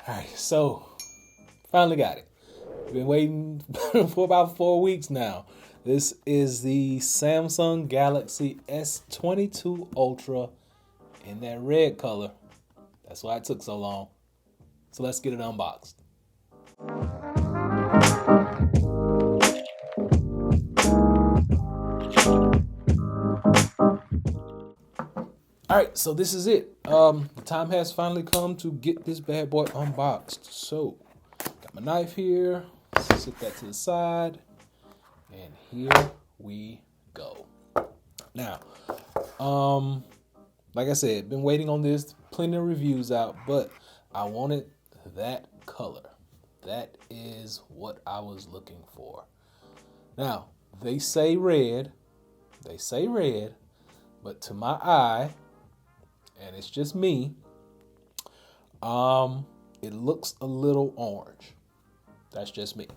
All right, so finally got it. Been waiting for about 4 weeks now. This is the Samsung Galaxy S22 Ultra in that red color. That's why it took so long. So let's get it unboxed. All right, so this is it. The time has finally come to get this bad boy unboxed. So, got my knife here. Set that to the side, and here we go. Now, like I said, been waiting on this. Plenty of reviews out, but I wanted that color. That is what I was looking for. Now, they say red, but to my eye, and it's just me, it looks a little orange. That's just me.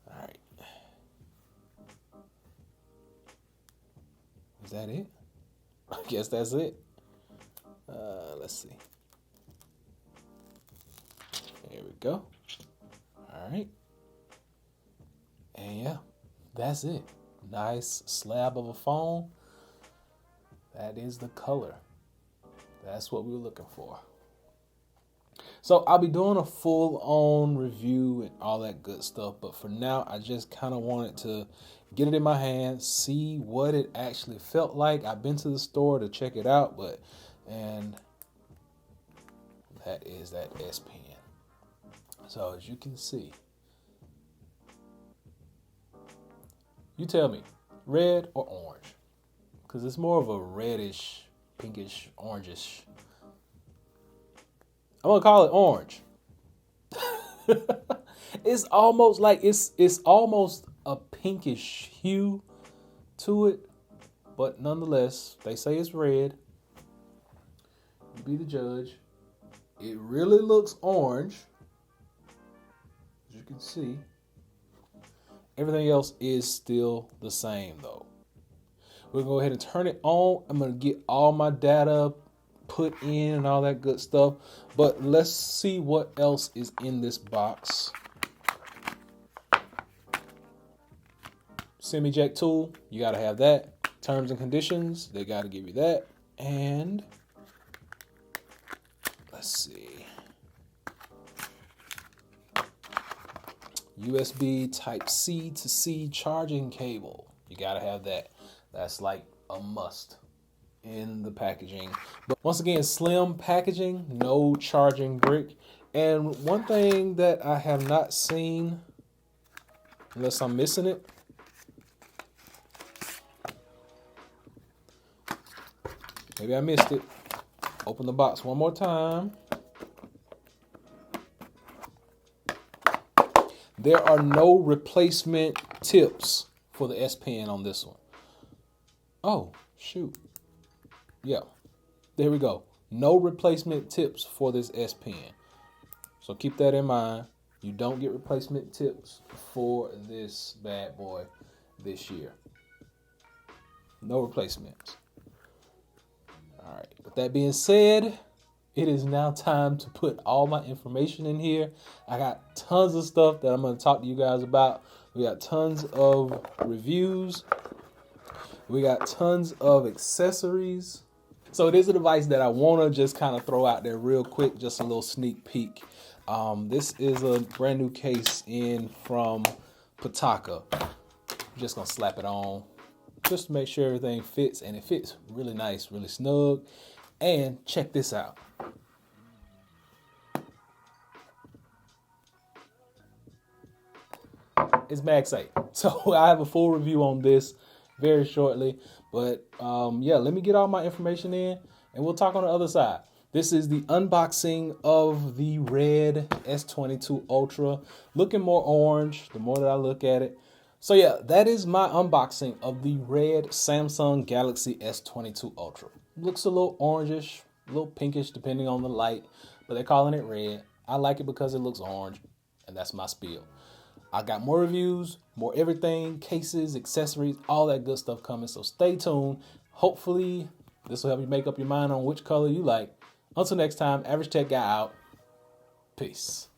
All right. Is that it? I guess that's it. Let's see. There we go. All right. And yeah, that's it. Nice slab of a phone. That is the color. That's what we were looking for. So I'll be doing a full-on review and all that good stuff. But for now, I just kind of wanted to get it in my hand, see what it actually felt like. I've been to the store to check it out, and that is that S Pen. So as you can see, you tell me, red or orange? Because it's more of a reddish, pinkish, orangish. I'm gonna call it orange. It's almost like it's almost a pinkish hue to it, but nonetheless, they say it's red. You be the judge. It really looks orange, as you can see. Everything else is still the same though. We'll go ahead and turn it on. I'm gonna get all my data put in and all that good stuff. But let's see what else is in this box. SIM eject tool, you gotta have that. Terms and conditions, they gotta give you that. And let's see. USB Type-C to C charging cable. You gotta have that. That's like a must in the packaging. But once again, slim packaging, no charging brick. And one thing that I have not seen, unless I'm missing it, maybe I missed it. Open the box one more time. There are no replacement tips for the S Pen on this one. Oh, shoot. Yeah, there we go. No replacement tips for this S Pen. So keep that in mind. You don't get replacement tips for this bad boy this year. No replacements. All right, with that being said, it is now time to put all my information in here. I got tons of stuff that I'm going to talk to you guys about. We got tons of reviews. We got tons of accessories. So it is a device that I want to just kind of throw out there real quick, just a little sneak peek. This is a brand new case in from Pitaka. I'm just going to slap it on just to make sure everything fits, and it fits really nice, really snug. And check this out. It's MagSafe. So I have a full review on this very shortly. But yeah, let me get all my information in and we'll talk on the other side. This is the unboxing of the red S22 Ultra. Looking more orange the more that I look at it. So yeah, that is my unboxing of the red Samsung Galaxy S22 Ultra. Looks a little orangish, a little pinkish depending on the light, but they're calling it red. I like it because it looks orange, and that's my spiel. I got more reviews, more everything, cases, accessories, all that good stuff coming, so stay tuned. Hopefully, this will help you make up your mind on which color you like. Until next time, Average Tech Guy out. Peace.